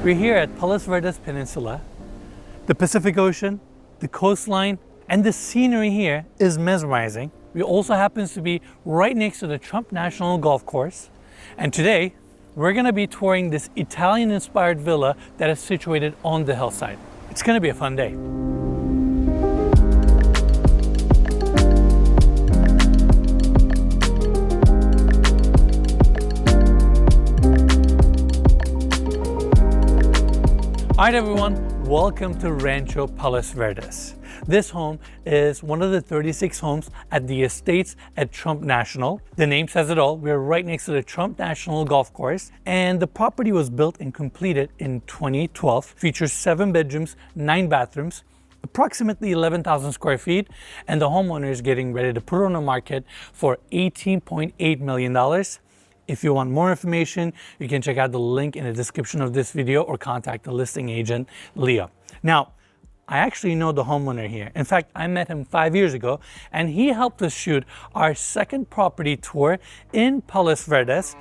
We're here at Palos Verdes Peninsula. The Pacific Ocean, the coastline, and the scenery here is mesmerizing. We also happens to be right next to the Trump National Golf Course. And today, we're gonna be touring this Italian-inspired villa that is situated on the hillside. It's gonna be a fun day. All right, everyone, welcome to Rancho Palos Verdes. This home is one of the 36 homes at the estates at Trump National. The name says it all. We're right next to the Trump National Golf Course, and the property was built and completed in 2012. Features 7 bedrooms, 9 bathrooms, approximately 11,000 square feet, and the homeowner is getting ready to put it on the market for $18.8 million. If you want more information, you can check out the link in the description of this video or contact the listing agent, Leah. Now, I actually know the homeowner here. In fact, I met him 5 years ago, and he helped us shoot our second property tour in Palos Verdes.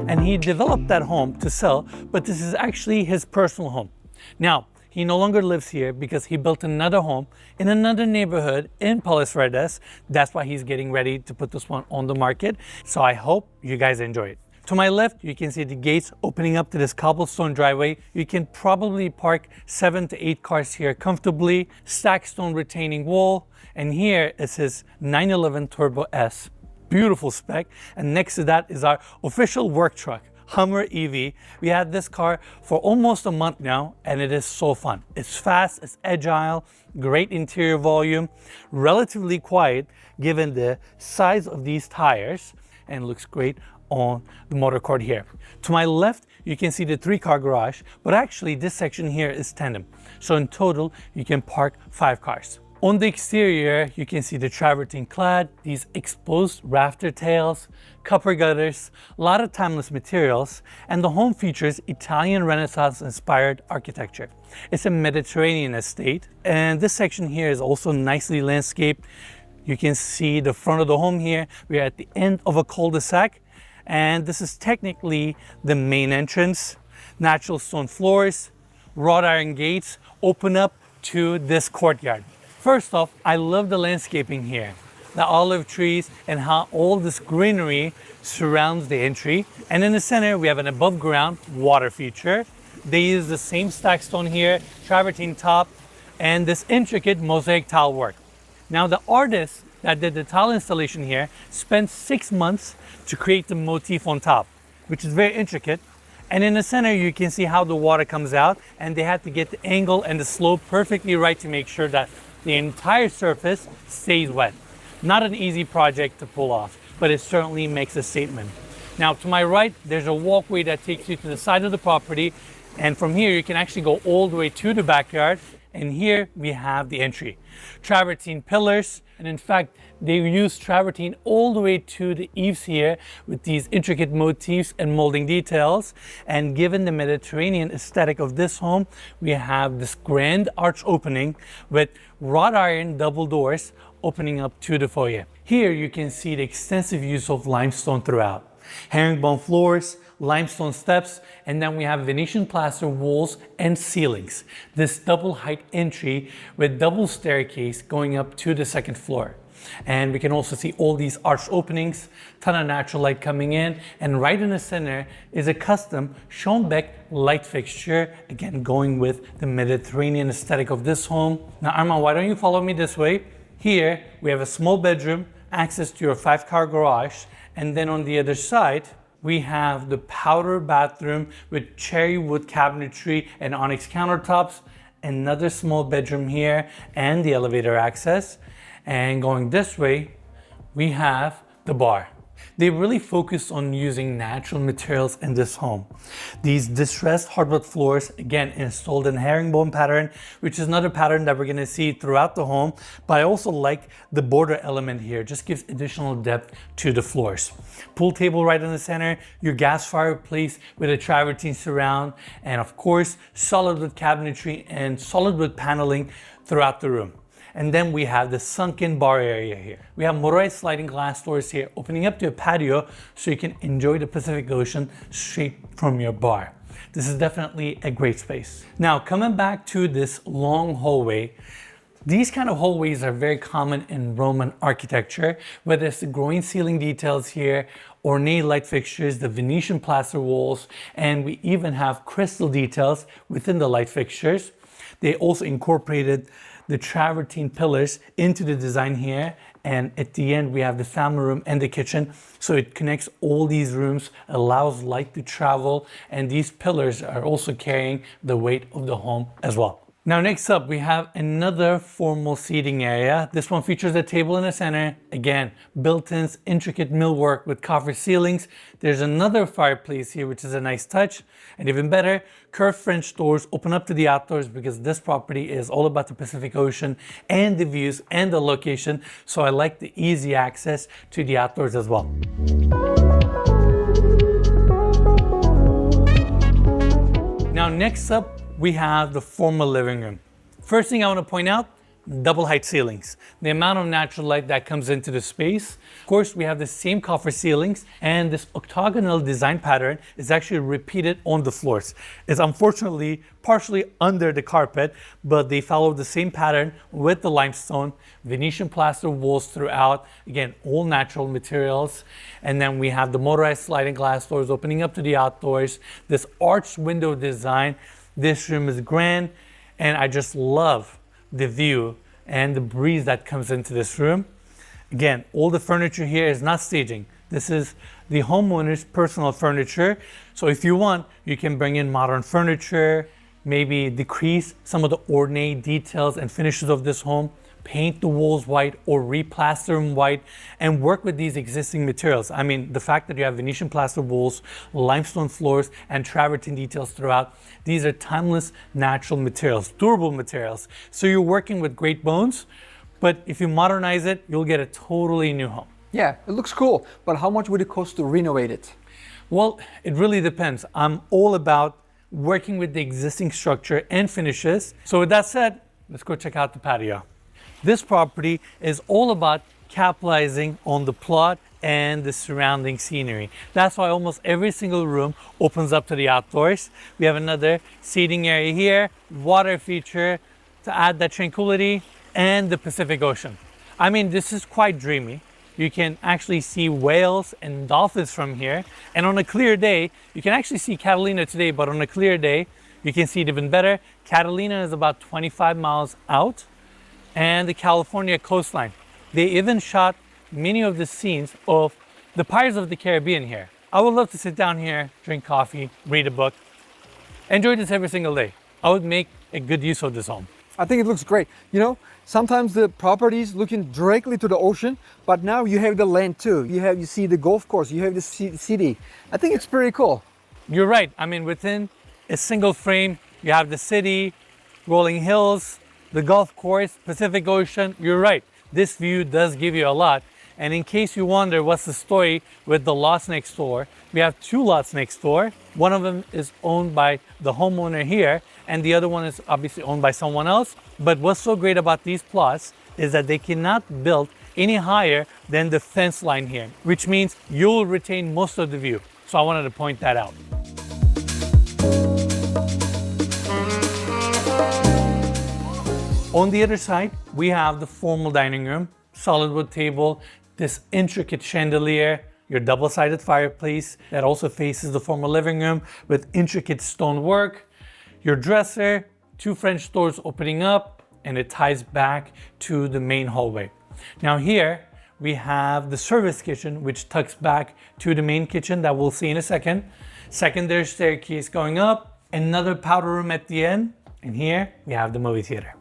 And he developed that home to sell, but this is actually his personal home. Now, he no longer lives here because he built another home in another neighborhood in Palos Verdes. That's why he's getting ready to put this one on the market. So I hope you guys enjoy it. To my left, you can see the gates opening up to this cobblestone driveway. You can probably park 7 to 8 cars here comfortably. Stacked stone retaining wall. And here is his 911 Turbo S. Beautiful spec. And next to that is our official work truck, Hummer EV. We had this car for almost a month now, and it is so fun. It's fast, it's agile, great interior volume, relatively quiet given the size of these tires, and looks great on the motor court here. To my left, you can see the 3-car garage, but actually this section here is tandem. So in total, you can park 5 cars. On the exterior, you can see the travertine clad, these exposed rafter tails, copper gutters, a lot of timeless materials, and the home features Italian Renaissance-inspired architecture. It's a Mediterranean estate, and this section here is also nicely landscaped. You can see the front of the home here. We're at the end of a cul-de-sac, and this is technically the main entrance. Natural stone floors, wrought iron gates open up to this courtyard. First off, I love the landscaping here. The olive trees and how all this greenery surrounds the entry. And in the center, we have an above ground water feature. They use the same stacked stone here, travertine top, and this intricate mosaic tile work. Now, the artist that did the tile installation here spent 6 months to create the motif on top, which is very intricate. And in the center, you can see how the water comes out, and they had to get the angle and the slope perfectly right to make sure that the entire surface stays wet. Not an easy project to pull off, but it certainly makes a statement. Now, to my right, there's a walkway that takes you to the side of the property, and from here you can actually go all the way to the backyard, and here we have the entry. Travertine pillars, and in fact, they use travertine all the way to the eaves here with these intricate motifs and molding details. And given the Mediterranean aesthetic of this home, we have this grand arch opening with wrought iron double doors opening up to the foyer. Here you can see the extensive use of limestone throughout. Herringbone floors, limestone steps, and then we have Venetian plaster walls and ceilings. This double height entry with double staircase going up to the second floor. And we can also see all these arched openings, ton of natural light coming in, and right in the center is a custom Schönbeck light fixture, again going with the Mediterranean aesthetic of this home. Now Armand, why don't you follow me this way? Here we have a small bedroom, access to your 5-car garage, and then on the other side we have the powder bathroom with cherry wood cabinetry and onyx countertops, another small bedroom here, and the elevator access. And going this way, we have the bar. They really focus on using natural materials in this home. These distressed hardwood floors, again, installed in herringbone pattern, which is another pattern that we're gonna see throughout the home, but I also like the border element here, just gives additional depth to the floors. Pool table right in the center, your gas fireplace with a travertine surround, and of course, solid wood cabinetry and solid wood paneling throughout the room. And then we have the sunken bar area here. We have motorized sliding glass doors here opening up to a patio so you can enjoy the Pacific Ocean straight from your bar. This is definitely a great space. Now, coming back to this long hallway, these kind of hallways are very common in Roman architecture, whether it's the growing ceiling details here, ornate light fixtures, the Venetian plaster walls, and we even have crystal details within the light fixtures. They also incorporated the travertine pillars into the design here, and at the end we have the family room and the kitchen, so it connects all these rooms, allows light to travel, and these pillars are also carrying the weight of the home as well. Now next up, we have another formal seating area. This one features a table in the center. Again, built-ins, intricate millwork with copper ceilings. There's another fireplace here, which is a nice touch. And even better, curved French doors open up to the outdoors because this property is all about the Pacific Ocean and the views and the location. So I like the easy access to the outdoors as well. Now next up, we have the formal living room. First thing I want to point out, double height ceilings. The amount of natural light that comes into the space. Of course, we have the same copper ceilings, and this octagonal design pattern is actually repeated on the floors. It's unfortunately partially under the carpet, but they follow the same pattern with the limestone, Venetian plaster walls throughout. Again, all natural materials. And then we have the motorized sliding glass doors opening up to the outdoors. This arched window design. This room is grand, and I just love the view and the breeze that comes into this room. Again, all the furniture here is not staging. This is the homeowner's personal furniture. So if you want, you can bring in modern furniture, maybe decrease some of the ornate details and finishes of this home, paint the walls white or replaster them white, and work with these existing materials. I mean, the fact that you have Venetian plaster walls, limestone floors, and travertine details throughout, these are timeless natural materials, durable materials. So you're working with great bones, but if you modernize it, you'll get a totally new home. Yeah, it looks cool, but how much would it cost to renovate it? Well, it really depends. I'm all about working with the existing structure and finishes. So with that said, let's go check out the patio. This property is all about capitalizing on the plot and the surrounding scenery. That's why almost every single room opens up to the outdoors. We have another seating area here, water feature to add that tranquility, and the Pacific Ocean. I mean, this is quite dreamy. You can actually see whales and dolphins from here. And on a clear day, you can actually see Catalina today, but on a clear day, you can see it even better. Catalina is about 25 miles out, and the California coastline. They even shot many of the scenes of the Pirates of the Caribbean here. I would love to sit down here, drink coffee, read a book, enjoy this every single day. I would make a good use of this home. I think it looks great. You know, sometimes the properties looking directly to the ocean, but now you have the land too. You see the golf course, you have the city. I think it's pretty cool. You're right. I mean, within a single frame, you have the city, rolling hills, the golf course, Pacific Ocean. You're right. This view does give you a lot. And in case you wonder what's the story with the lots next door, we have two lots next door. One of them is owned by the homeowner here, and the other one is obviously owned by someone else. But what's so great about these plots is that they cannot build any higher than the fence line here, which means you'll retain most of the view. So I wanted to point that out. On the other side, we have the formal dining room, solid wood table, this intricate chandelier, your double-sided fireplace that also faces the formal living room with intricate stonework, your dresser, two French doors opening up, and it ties back to the main hallway. Now here, we have the service kitchen, which tucks back to the main kitchen that we'll see in a second. Secondary staircase going up, another powder room at the end, and here we have the movie theater.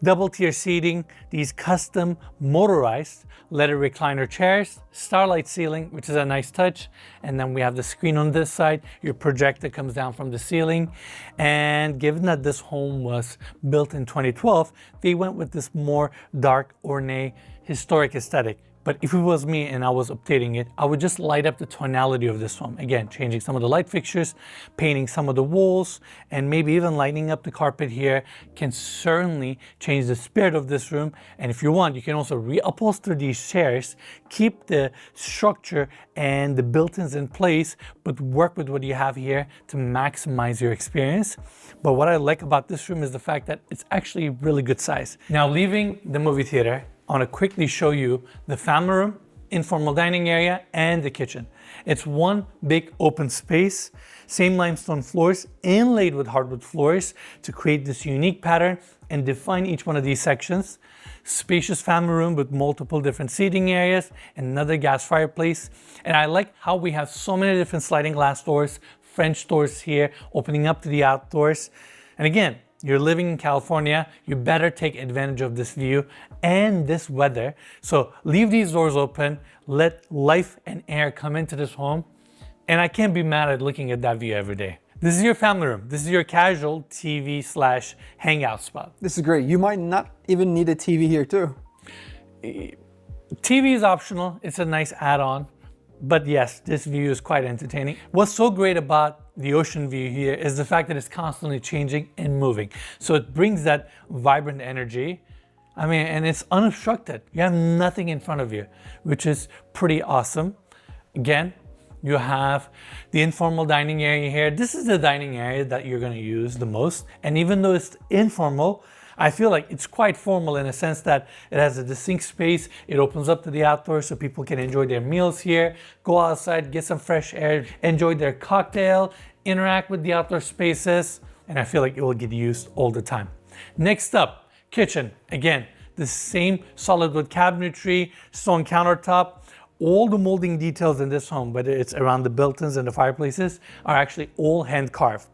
Double tier seating, these custom motorized leather recliner chairs, starlight ceiling, which is a nice touch. And then we have the screen on this side, your projector comes down from the ceiling. And given that this home was built in 2012, they went with this more dark, ornate, historic aesthetic. But if it was me and I was updating it, I would just light up the tonality of this home. Again, changing some of the light fixtures, painting some of the walls, and maybe even lighting up the carpet here can certainly change the spirit of this room. And if you want, you can also reupholster these chairs, keep the structure and the built-ins in place, but work with what you have here to maximize your experience. But what I like about this room is the fact that it's actually really good size. Now, leaving the movie theater, I want to quickly show you the family room, informal dining area, and the kitchen. It's one big open space, same limestone floors inlaid with hardwood floors to create this unique pattern and define each one of these sections. Spacious family room with multiple different seating areas, another gas fireplace. And I like how we have so many different sliding glass doors, French doors here, opening up to the outdoors. And again, you're living in California, you better take advantage of this view and this weather. So leave these doors open, let life and air come into this home. And I can't be mad at looking at that view every day. This is your family room. This is your casual TV / hangout spot. This is great. You might not even need a TV here too. TV is optional. It's a nice add-on. But yes, this view is quite entertaining. What's so great about the ocean view here is the fact that it's constantly changing and moving. So it brings that vibrant energy. I mean, and it's unobstructed. You have nothing in front of you, which is pretty awesome. Again, you have the informal dining area here. This is the dining area that you're gonna use the most. And even though it's informal, I feel like it's quite formal in a sense that it has a distinct space. It opens up to the outdoors so people can enjoy their meals here, go outside, get some fresh air, enjoy their cocktail, interact with the outdoor spaces, and I feel like it will get used all the time. Next up, kitchen. Again, the same solid wood cabinetry, stone countertop. All the molding details in this home, whether it's around the built-ins and the fireplaces, are actually all hand carved.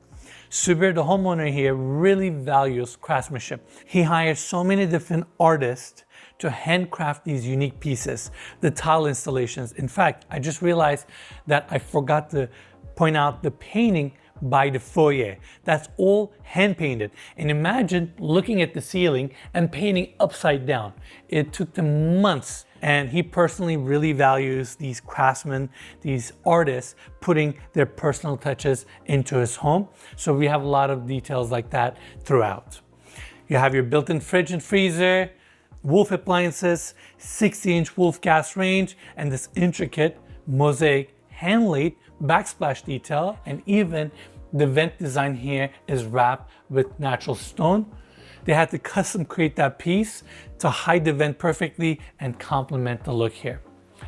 Subir, the homeowner here, really values craftsmanship. He hires so many different artists to handcraft these unique pieces, the tile installations. In fact, I just realized that I forgot to point out the painting by the foyer. That's all hand painted. And imagine looking at the ceiling and painting upside down. It took them months. And he personally really values these craftsmen, these artists, putting their personal touches into his home. So we have a lot of details like that throughout. You have your built-in fridge and freezer, Wolf appliances, 60-inch Wolf gas range, and this intricate mosaic hand-laid backsplash detail. And even the vent design here is wrapped with natural stone. They had to custom create that piece to hide the vent perfectly and complement the look here.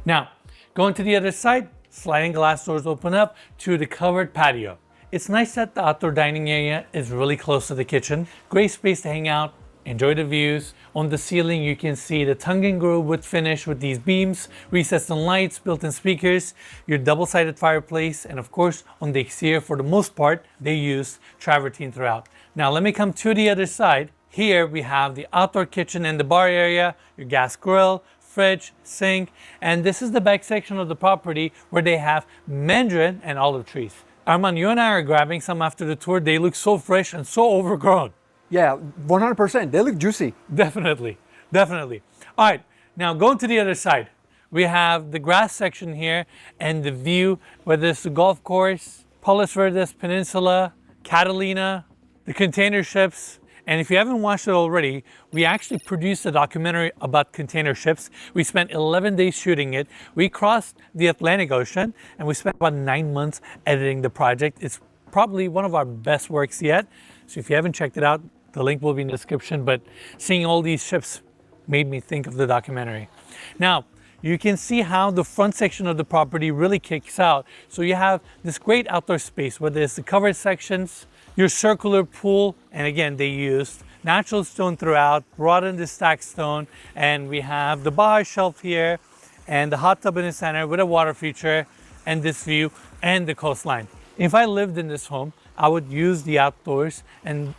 Now, going to the other side, sliding glass doors open up to the covered patio. It's nice that the outdoor dining area is really close to the kitchen. Great space to hang out, enjoy the views. On the ceiling, you can see the tongue and groove wood finish with these beams, recessed lights, built-in speakers, your double-sided fireplace, and of course, on the exterior, for the most part, they use travertine throughout. Now, let me come to the other side. Here we have the outdoor kitchen and the bar area, your gas grill, fridge, sink, and this is the back section of the property where they have mandarin and olive trees. Arman, you and I are grabbing some after the tour. They look so fresh and so overgrown. Yeah, 100%. They look juicy. Definitely, definitely. All right, now going to the other side. We have the grass section here and the view, whether it's the golf course, Palos Verdes Peninsula, Catalina, the container ships. And if you haven't watched it already, we actually produced a documentary about container ships. We spent 11 days shooting it. We crossed the Atlantic Ocean and we spent about 9 months editing the project. It's probably one of our best works yet. So if you haven't checked it out, the link will be in the description. But seeing all these ships made me think of the documentary. Now, you can see how the front section of the property really kicks out. So you have this great outdoor space, whether it's the covered sections, your circular pool, and again, they used natural stone throughout, brought in the stacked stone, and we have the bar shelf here, and the hot tub in the center with a water feature, and this view, and the coastline. If I lived in this home, I would use the outdoors and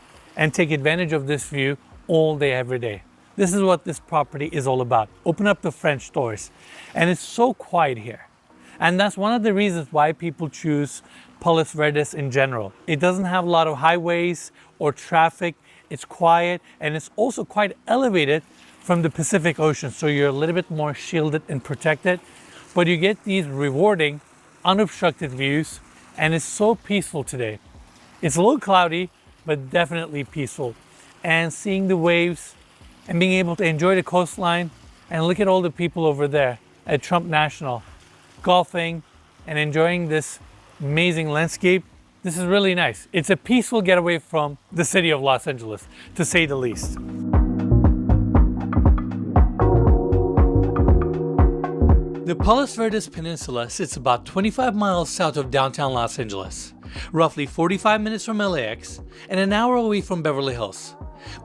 take advantage of this view all day, every day. This is what this property is all about. Open up the French doors. And it's so quiet here. And that's one of the reasons why people choose Palos Verdes in general. It doesn't have a lot of highways or traffic. It's quiet, and it's also quite elevated from the Pacific Ocean, so you're a little bit more shielded and protected, but you get these rewarding, unobstructed views, and it's so peaceful today. It's a little cloudy, but definitely peaceful. And seeing the waves and being able to enjoy the coastline, and look at all the people over there at Trump National, golfing and enjoying this amazing landscape. This is really nice. It's a peaceful getaway from the city of Los Angeles, to say the least. The Palos Verdes Peninsula sits about 25 miles south of downtown Los Angeles, roughly 45 minutes from LAX, and an hour away from Beverly Hills.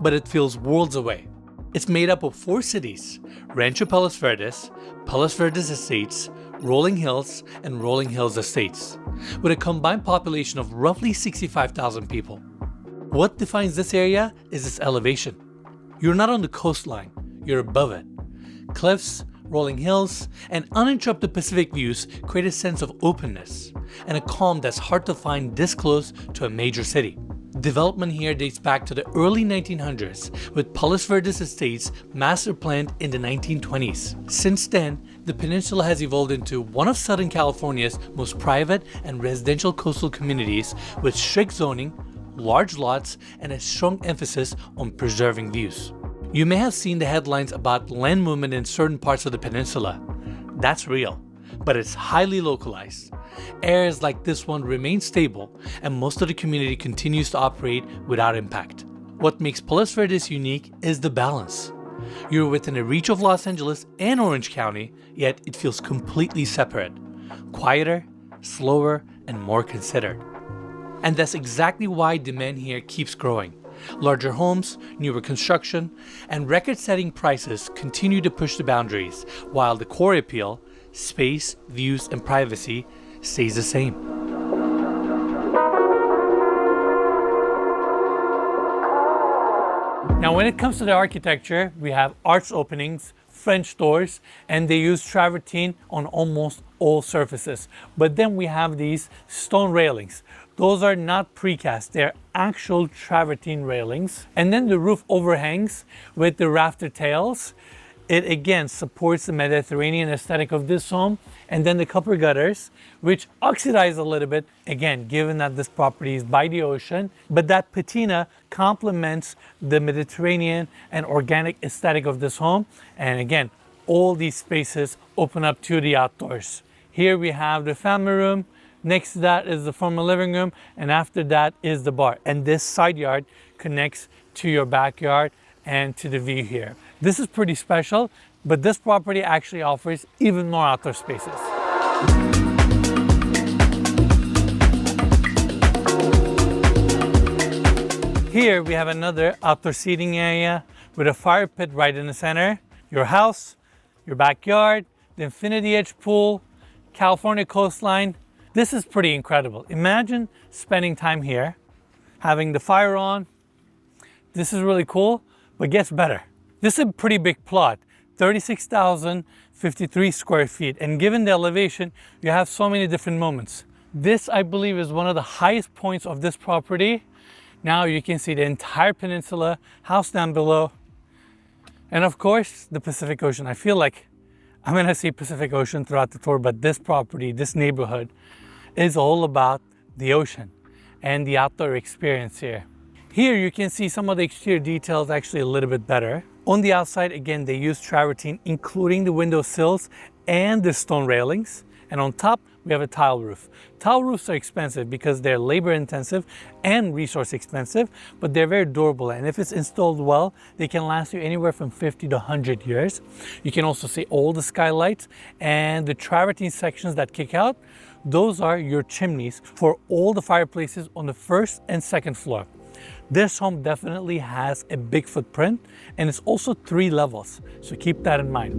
But it feels worlds away. It's made up of 4 cities: Rancho Palos Verdes, Palos Verdes Estates, Rolling Hills, and Rolling Hills Estates, with a combined population of roughly 65,000 people. What defines this area is its elevation. You're not on the coastline, you're above it. Cliffs, rolling hills, and uninterrupted Pacific views create a sense of openness and a calm that's hard to find this close to a major city. Development here dates back to the early 1900s, with Palos Verdes Estates master planned in the 1920s. Since then, the peninsula has evolved into one of Southern California's most private and residential coastal communities, with strict zoning, large lots, and a strong emphasis on preserving views. You may have seen the headlines about land movement in certain parts of the peninsula. That's real, but it's highly localized. Areas like this one remain stable, and most of the community continues to operate without impact. What makes Palos Verdes unique is the balance. You're within a reach of Los Angeles and Orange County, yet it feels completely separate. Quieter, slower, and more considered. And that's exactly why demand here keeps growing. Larger homes, newer construction, and record-setting prices continue to push the boundaries, while the core appeal, space, views, and privacy, stays the same. Now, when it comes to the architecture, we have arched openings, French doors, and they use travertine on almost all surfaces. But then we have these stone railings. Those are not precast, they're actual travertine railings. And then the roof overhangs with the rafter tails. It again supports the Mediterranean aesthetic of this home. And then the copper gutters, which oxidize a little bit, again, given that this property is by the ocean. But that patina complements the Mediterranean and organic aesthetic of this home. And again, all these spaces open up to the outdoors. Here we have the family room. Next to that is the formal living room, and after that is the bar. And this side yard connects to your backyard and to the view here. This is pretty special, but this property actually offers even more outdoor spaces. Here we have another outdoor seating area with a fire pit right in the center. Your house, your backyard, the infinity edge pool, California coastline. This is pretty incredible. Imagine spending time here, having the fire on. This is really cool, but gets better. This is a pretty big plot, 36,053 square feet. And given the elevation, you have so many different moments. This, I believe, is one of the highest points of this property. Now you can see the entire peninsula, house down below, and of course, the Pacific Ocean. I feel like I'm gonna see Pacific Ocean throughout the tour, but this property, this neighborhood, is all about the ocean and the outdoor experience here. Here you can see some of the exterior details actually a little bit better. On the outside, again, they use travertine, including the window sills and the stone railings. And on top, we have a tile roof. Tile roofs are expensive because they're labor intensive and resource expensive, but they're very durable. And if it's installed well, they can last you anywhere from 50 to 100 years. You can also see all the skylights and the travertine sections that kick out. Those are your chimneys for all the fireplaces on the first and second floor. This home definitely has a big footprint, and it's also 3 levels, so keep that in mind.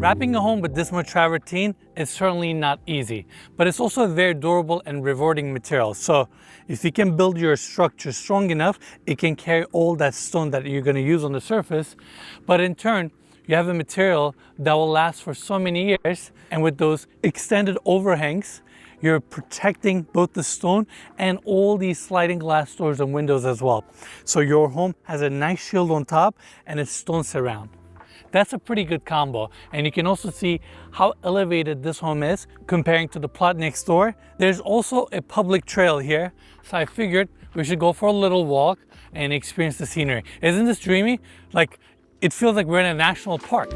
Wrapping a home with this much travertine is certainly not easy, but it's also a very durable and rewarding material. So if you can build your structure strong enough, it can carry all that stone that you're going to use on the surface, but in turn, you have a material that will last for so many years, and with those extended overhangs, you're protecting both the stone and all these sliding glass doors and windows as well. So your home has a nice shield on top and a stone surround. That's a pretty good combo. And you can also see how elevated this home is comparing to the plot next door. There's also a public trail here. So I figured we should go for a little walk and experience the scenery. Isn't this dreamy? Like, it feels like we're in a national park.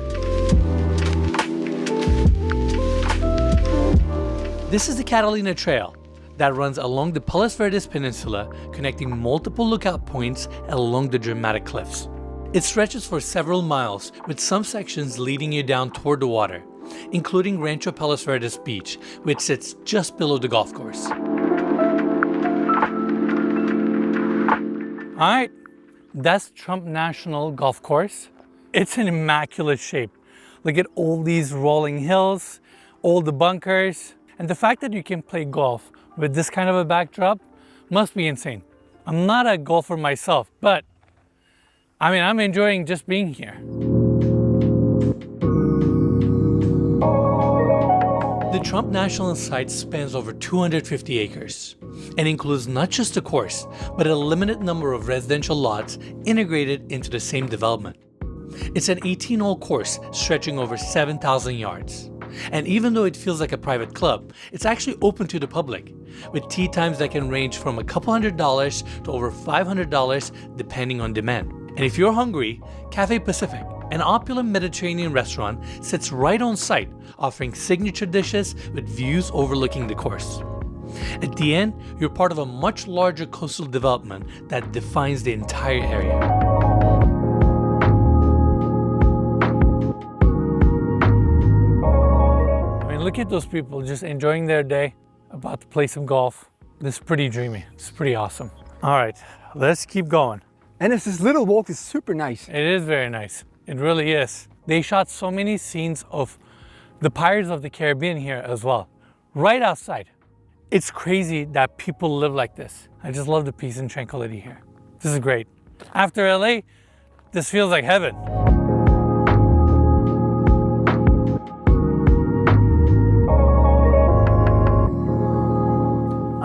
This is the Catalina Trail that runs along the Palos Verdes Peninsula, connecting multiple lookout points along the dramatic cliffs. It stretches for several miles, with some sections leading you down toward the water, including Rancho Palos Verdes Beach, which sits just below the golf course. All right, that's Trump National Golf Course. It's an immaculate shape. Look at all these rolling hills, all the bunkers, and the fact that you can play golf with this kind of a backdrop must be insane. I'm not a golfer myself, but I'm enjoying just being here. The Trump National Site spans over 250 acres and includes not just a course, but a limited number of residential lots integrated into the same development. It's an 18-hole course stretching over 7,000 yards. And even though it feels like a private club, it's actually open to the public, with tee times that can range from a couple $100s to over $500 depending on demand. And if you're hungry, Cafe Pacific, an opulent Mediterranean restaurant, sits right on site, offering signature dishes with views overlooking the course. At the end, you're part of a much larger coastal development that defines the entire area. Look at those people just enjoying their day, about to play some golf. This is pretty dreamy. It's pretty awesome. All right, let's keep going. And this little walk is super nice. It is very nice. It really is. They shot so many scenes of the Pirates of the Caribbean here as well, right outside. It's crazy that people live like this. I just love the peace and tranquility here. This is great. After LA, this feels like heaven.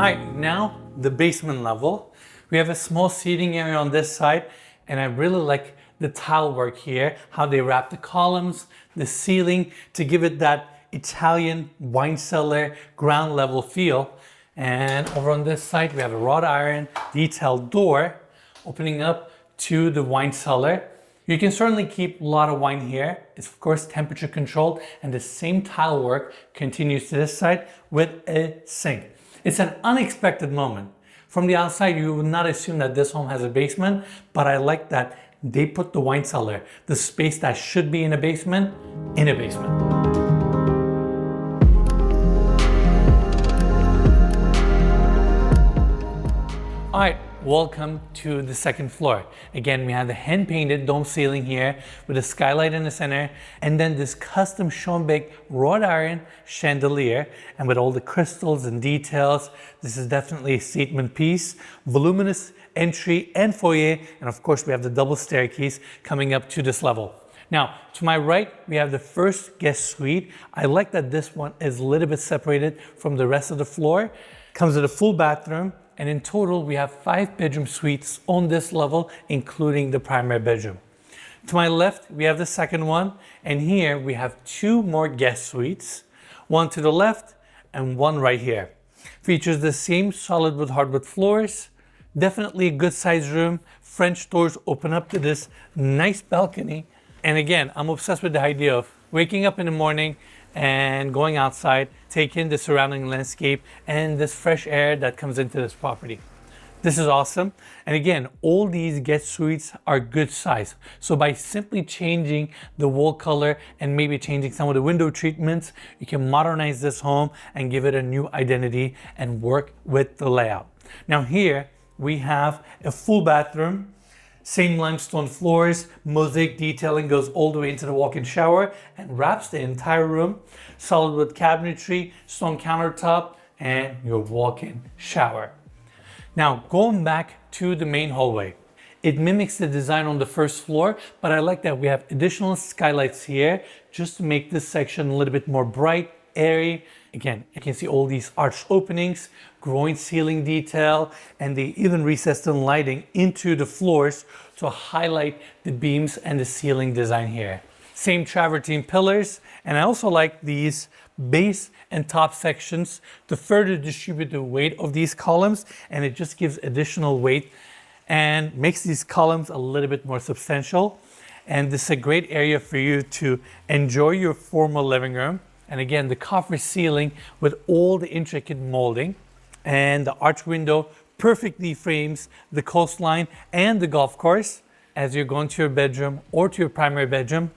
All right, now the basement level. We have a small seating area on this side, and I really like the tile work here, how they wrap the columns, the ceiling to give it that Italian wine cellar ground level feel. And over on this side, we have a wrought iron detailed door opening up to the wine cellar. You can certainly keep a lot of wine here. It's of course temperature controlled, and the same tile work continues to this side with a sink. It's an unexpected moment. From the outside, you would not assume that this home has a basement, but I like that they put the wine cellar, the space that should be in a basement, in a basement. All right, welcome to the second floor. Again, we have the hand-painted dome ceiling here with a skylight in the center, and then this custom Schoenbeck wrought iron chandelier, and with all the crystals and details. This is definitely a statement piece. Voluminous entry and foyer, and of course we have the double staircase coming up to this level. Now, to my right, we have the first guest suite. I like that this one is a little bit separated from the rest of the floor. Comes with a full bathroom, and in total, we have 5 bedroom suites on this level, including the primary bedroom. To my left, we have the second one, and here we have 2 more guest suites, one to the left and one right here. Features the same solid wood hardwood floors, definitely a good sized room. French doors open up to this nice balcony. And again, I'm obsessed with the idea of waking up in the morning and going outside, take in the surrounding landscape and this fresh air that comes into this property. This is awesome. And again, all these guest suites are good size. So by simply changing the wall color and maybe changing some of the window treatments, you can modernize this home and give it a new identity and work with the layout. Now here we have a full bathroom. Same limestone floors, mosaic detailing goes all the way into the walk-in shower and wraps the entire room. Solid wood cabinetry, stone countertop, and your walk-in shower. Now, going back to the main hallway. It mimics the design on the first floor, but I like that we have additional skylights here just to make this section a little bit more bright, airy, Again, you can see all these arched openings, groin ceiling detail, and they even recessed in lighting into the floors to highlight the beams and the ceiling design here. Same travertine pillars, and I also like these base and top sections to further distribute the weight of these columns, and it just gives additional weight and makes these columns a little bit more substantial. And this is a great area for you to enjoy your formal living room. And again, the copper ceiling with all the intricate molding, and the arch window perfectly frames the coastline and the golf course. As you're going to your bedroom or to your primary bedroom,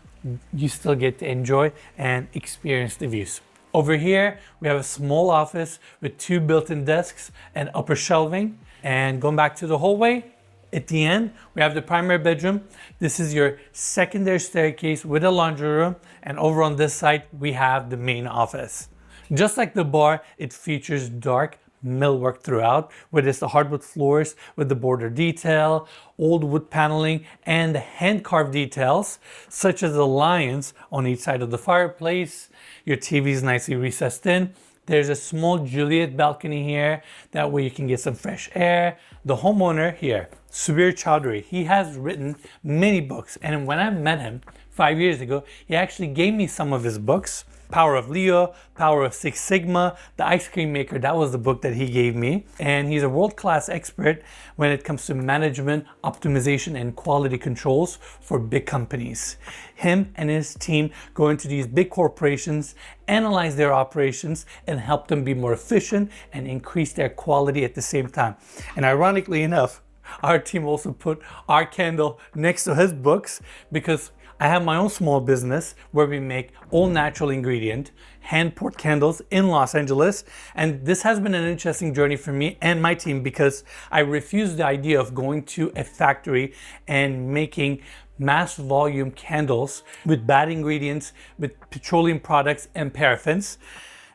you still get to enjoy and experience the views. Over here, we have a small office with 2 built-in desks and upper shelving. And going back to the hallway, at the end, we have the primary bedroom. This is your secondary staircase with a laundry room. And over on this side, we have the main office. Just like the bar, it features dark millwork throughout, where there's the hardwood floors with the border detail, old wood paneling, and the hand-carved details, such as the lions on each side of the fireplace. Your TV is nicely recessed in. There's a small Juliet balcony here. That way you can get some fresh air. The homeowner here, Subir Chowdhury, he has written many books. And when I met him 5 years ago, he actually gave me some of his books. Power of Leo, Power of Six Sigma, The Ice Cream Maker, that was the book that he gave me. And he's a world-class expert when it comes to management, optimization, and quality controls for big companies. Him and his team go into these big corporations, analyze their operations, and help them be more efficient and increase their quality at the same time. And ironically enough, our team also put our candle next to his books because I have my own small business where we make all natural ingredient hand-poured candles in Los Angeles. And this has been an interesting journey for me and my team because I refuse the idea of going to a factory and making mass volume candles with bad ingredients, with petroleum products and paraffins.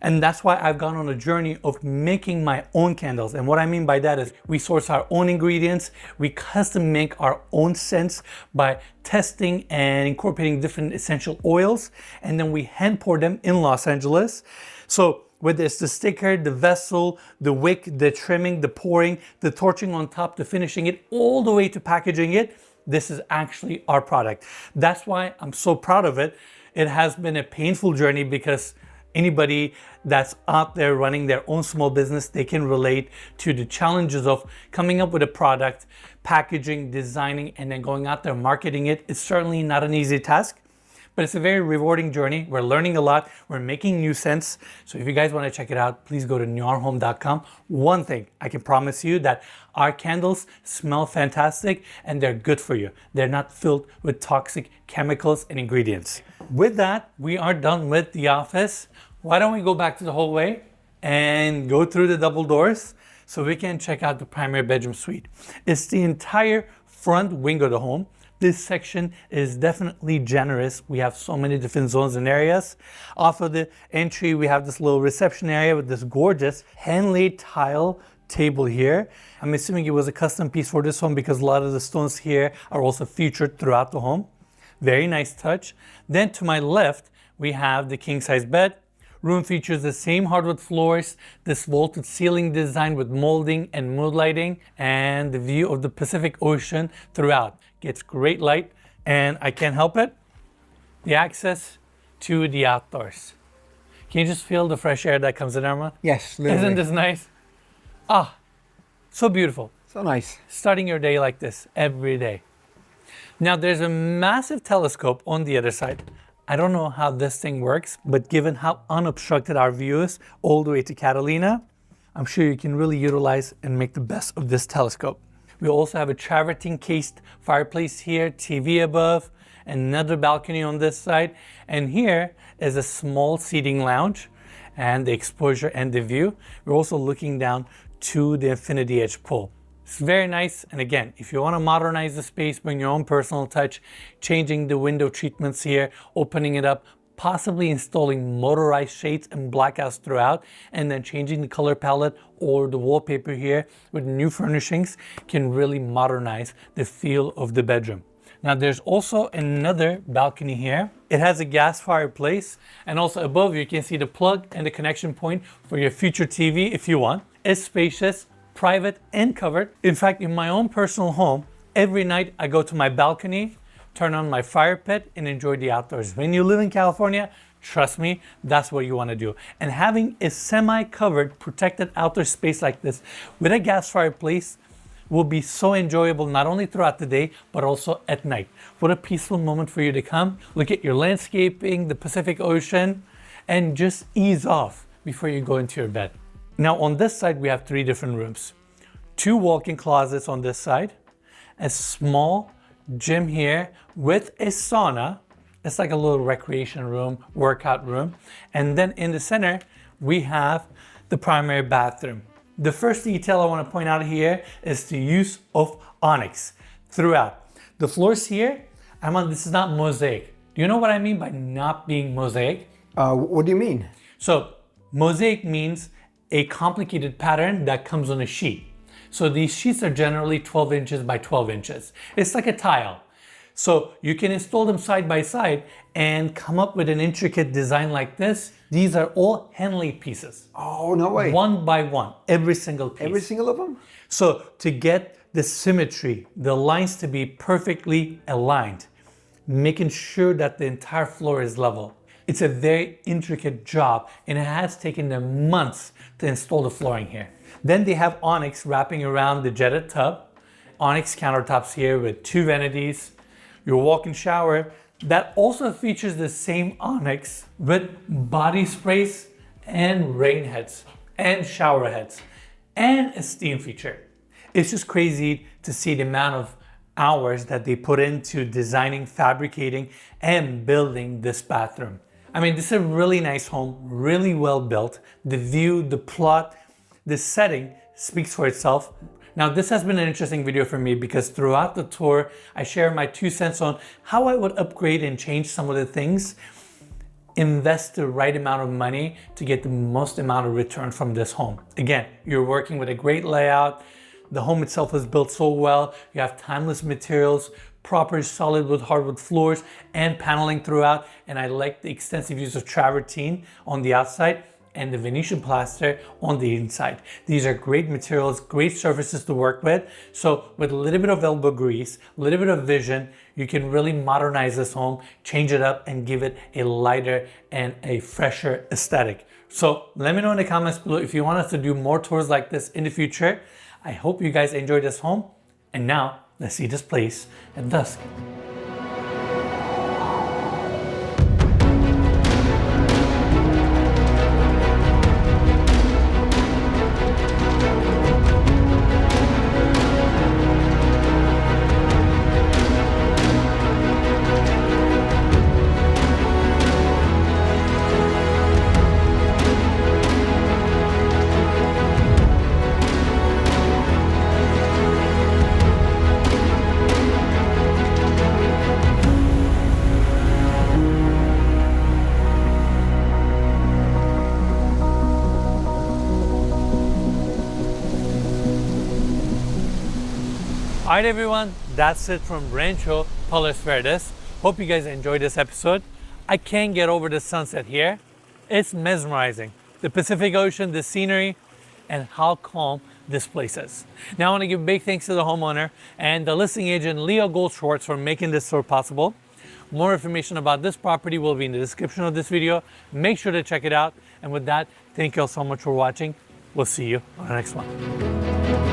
And that's why I've gone on a journey of making my own candles. And what I mean by that is we source our own ingredients, we custom make our own scents by testing and incorporating different essential oils, and then we hand pour them in Los Angeles. So whether it's the sticker, the vessel, the wick, the trimming, the pouring, the torching on top, the finishing it, all the way to packaging it, this is actually our product. That's why I'm so proud of it. It has been a painful journey because anybody that's out there running their own small business, they can relate to the challenges of coming up with a product, packaging, designing, and then going out there marketing it. It's certainly not an easy task, but it's a very rewarding journey. We're learning a lot. We're making new scents. So if you guys want to check it out, please go to newarhome.com. One thing I can promise you that our candles smell fantastic and they're good for you. They're not filled with toxic chemicals and ingredients. With that, we are done with the office. Why don't we go back to the hallway and go through the double doors so we can check out the primary bedroom suite. It's the entire front wing of the home. This section is definitely generous. We have so many different zones and areas. Off of the entry, we have this little reception area with this gorgeous hand-laid tile table here. I'm assuming it was a custom piece for this home because a lot of the stones here are also featured throughout the home. Very nice touch. Then to my left, we have the king-size bed. Room features the same hardwood floors, this vaulted ceiling design with molding and mood lighting, and the view of the Pacific Ocean throughout. Gets great light, and I can't help it, the access to the outdoors. Can you just feel the fresh air that comes in, Armand? Yes, literally. Isn't this nice? Ah, so beautiful. So nice. Starting your day like this every day. Now there's a massive telescope on the other side. I don't know how this thing works, but given how unobstructed our view is all the way to Catalina, I'm sure you can really utilize and make the best of this telescope. We also have a travertine cased fireplace here, TV above, another balcony on this side, and here is a small seating lounge and the exposure and the view. We're also looking down to the infinity edge pool. It's very nice, and again, if you want to modernize the space, bring your own personal touch, changing the window treatments here, opening it up, possibly installing motorized shades and blackouts throughout, and then changing the color palette or the wallpaper here with new furnishings can really modernize the feel of the bedroom. Now there's also another balcony here. It has a gas fireplace, and also above you can see the plug and the connection point for your future TV if you want. It's spacious, private, and covered. In fact, in my own personal home, every night I go to my balcony, turn on my fire pit, and enjoy the outdoors. When you live in California, trust me, that's what you want to do. And having a semi-covered, protected outdoor space like this with a gas fireplace will be so enjoyable, not only throughout the day, but also at night. What a peaceful moment for you to come, look at your landscaping, the Pacific Ocean, and just ease off before you go into your bed. Now on this side, we have 3 different rooms. 2 walk-in closets on this side, a small gym here with a sauna. It's like a little recreation room, workout room. And then in the center, we have the primary bathroom. The first detail I want to point out here is the use of onyx throughout. The floors here, this is not mosaic. Do you know what I mean by not being mosaic? What do you mean? So mosaic means a complicated pattern that comes on a sheet. So these sheets are generally 12 inches by 12 inches. It's like a tile. So you can install them side by side and come up with an intricate design like this. These are all hand-laid pieces. Oh, no way. One by one, every single piece. Every single of them? So to get the symmetry, the lines to be perfectly aligned, making sure that the entire floor is level. It's a very intricate job, and it has taken them months to install the flooring here. Then they have onyx wrapping around the jetted tub, onyx countertops here with 2 vanities, your walk-in shower that also features the same onyx with body sprays and rain heads and shower heads and a steam feature. It's just crazy to see the amount of hours that they put into designing, fabricating, and building this bathroom. I mean, this is a really nice home, really well built. The view, the plot, the setting speaks for itself. Now, this has been an interesting video for me because throughout the tour, I share my 2 cents on how I would upgrade and change some of the things, invest the right amount of money to get the most amount of return from this home. Again, you're working with a great layout. The home itself is built so well. You have timeless materials, proper solid wood, hardwood floors, and paneling throughout. And I like the extensive use of travertine on the outside and the Venetian plaster on the inside. These are great materials, great surfaces to work with. So with a little bit of elbow grease, a little bit of vision, you can really modernize this home, change it up, and give it a lighter and a fresher aesthetic. So let me know in the comments below if you want us to do more tours like this in the future. I hope you guys enjoyed this home. And now let's see this place at dusk. Alright everyone, that's it from Rancho Palos Verdes. Hope you guys enjoyed this episode. I can't get over the sunset here. It's mesmerizing. The Pacific Ocean, the scenery, and how calm this place is. Now I want to give big thanks to the homeowner and the listing agent Leo Goldschwartz for making this tour possible. More information about this property will be in the description of this video. Make sure to check it out. And with that, thank you all so much for watching. We'll see you on the next one.